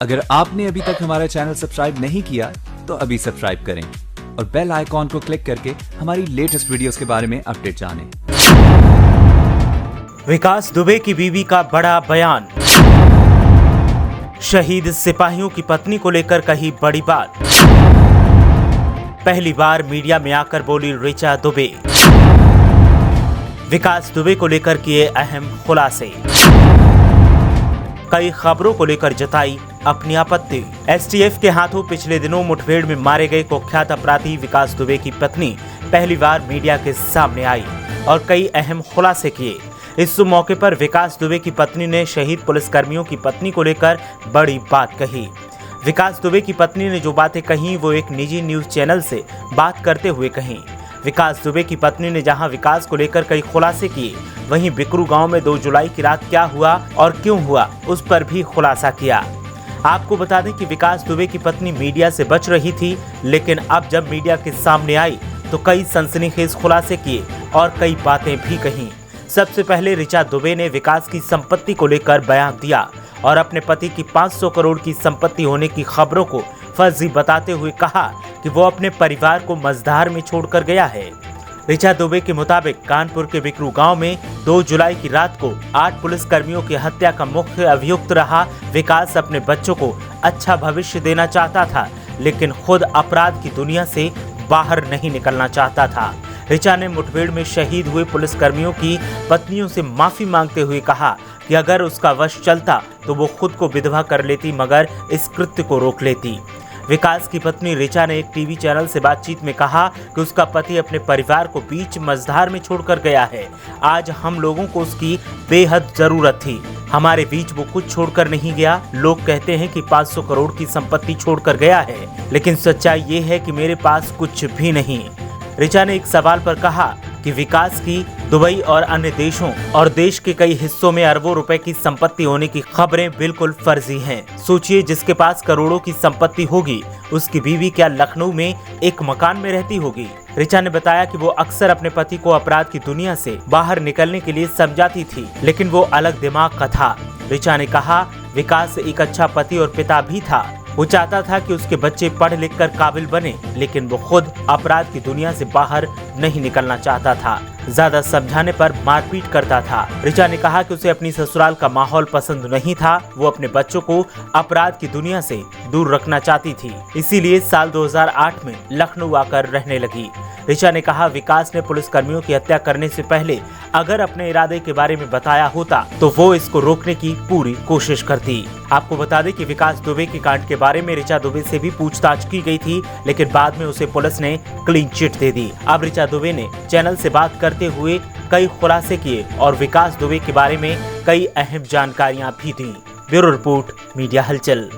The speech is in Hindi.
अगर आपने अभी तक हमारा चैनल सब्सक्राइब नहीं किया तो अभी सब्सक्राइब करें और बेल आइकॉन को क्लिक करके हमारी लेटेस्ट वीडियोस के बारे में अपडेट जानें। विकास दुबे की बीवी का बड़ा बयान। शहीद सिपाहियों की पत्नी को लेकर कही बड़ी बात। पहली बार मीडिया में आकर बोली ऋचा दुबे। विकास दुबे को लेकर किए अहम खुलासे। कई खबरों को लेकर जताई अपनी आपत्ति। एसटीएफ के हाथों पिछले दिनों मुठभेड़ में मारे गए कुख्यात अपराधी विकास दुबे की पत्नी पहली बार मीडिया के सामने आई और कई अहम खुलासे किए। इस मौके पर विकास दुबे की पत्नी ने शहीद पुलिसकर्मियों की पत्नी को लेकर बड़ी बात कही। विकास दुबे की पत्नी ने जो बातें कही वो एक निजी न्यूज चैनल से बात करते हुए कही। विकास दुबे की पत्नी ने जहां विकास को लेकर कई खुलासे किए, वहीं बिकरू गांव में 2 जुलाई की रात क्या हुआ और क्यों हुआ उस पर भी खुलासा किया। आपको बता दें कि विकास दुबे की पत्नी मीडिया से बच रही थी, लेकिन अब जब मीडिया के सामने आई तो कई सनसनीखेज खुलासे किए और कई बातें भी कहीं। सबसे पहले ऋचा दुबे ने विकास की संपत्ति को लेकर बयान दिया और अपने पति की 500 करोड़ की संपत्ति होने की खबरों को फर्जी बताते हुए कहा कि वो अपने परिवार को मझधार में छोड़कर गया है। ऋचा दुबे के मुताबिक कानपुर के बिकरू गांव में 2 जुलाई की रात को 8 पुलिसकर्मियों की हत्या का मुख्य अभियुक्त रहा विकास अपने बच्चों को अच्छा भविष्य देना चाहता था, लेकिन खुद अपराध की दुनिया से बाहर नहीं निकलना चाहता था। ऋचा ने मुठभेड़ में शहीद हुए पुलिसकर्मियों की पत्नियों से माफी मांगते हुए कहा कि अगर उसका वश चलता तो वो खुद को विधवा कर लेती, मगर इस कृत्य को रोक लेती। विकास की पत्नी ऋचा ने एक टीवी चैनल से बातचीत में कहा कि उसका पति अपने परिवार को बीच मझधार में छोड़कर गया है। आज हम लोगों को उसकी बेहद जरूरत थी, हमारे बीच वो कुछ छोड़कर नहीं गया। लोग कहते हैं कि 500 करोड़ की संपत्ति छोड़कर गया है, लेकिन सच्चाई ये है कि मेरे पास कुछ भी नहीं। ऋचा ने एक सवाल पर कहा कि विकास की दुबई और अन्य देशों और देश के कई हिस्सों में अरबों रुपए की संपत्ति होने की खबरें बिल्कुल फर्जी हैं। सोचिए, जिसके पास करोड़ों की संपत्ति होगी उसकी बीवी क्या लखनऊ में एक मकान में रहती होगी। ऋचा ने बताया कि वो अक्सर अपने पति को अपराध की दुनिया से बाहर निकलने के लिए समझाती थी, लेकिन वो अलग दिमाग का था। ऋचा ने कहा विकास एक अच्छा पति और पिता भी था। वो चाहता था कि उसके बच्चे पढ़ लिख कर काबिल बने, लेकिन वो खुद अपराध की दुनिया से बाहर नहीं निकलना चाहता था। ज्यादा समझाने पर मारपीट करता था। ऋचा ने कहा कि उसे अपनी ससुराल का माहौल पसंद नहीं था। वो अपने बच्चों को अपराध की दुनिया से दूर रखना चाहती थी, इसीलिए साल 2008 में लखनऊ आकर रहने लगी। ऋचा ने कहा विकास ने पुलिसकर्मियों की हत्या करने से पहले अगर अपने इरादे के बारे में बताया होता तो वो इसको रोकने की पूरी कोशिश करती। आपको बता दें कि विकास दुबे के कांड के बारे में ऋचा दुबे से भी पूछताछ की गई थी, लेकिन बाद में उसे पुलिस ने क्लीन चिट दे दी। अब ऋचा दुबे ने चैनल से बात करते हुए कई खुलासे किए और विकास दुबे के बारे में कई अहम जानकारियां भी दी। ब्यूरो रिपोर्ट, मीडिया हलचल।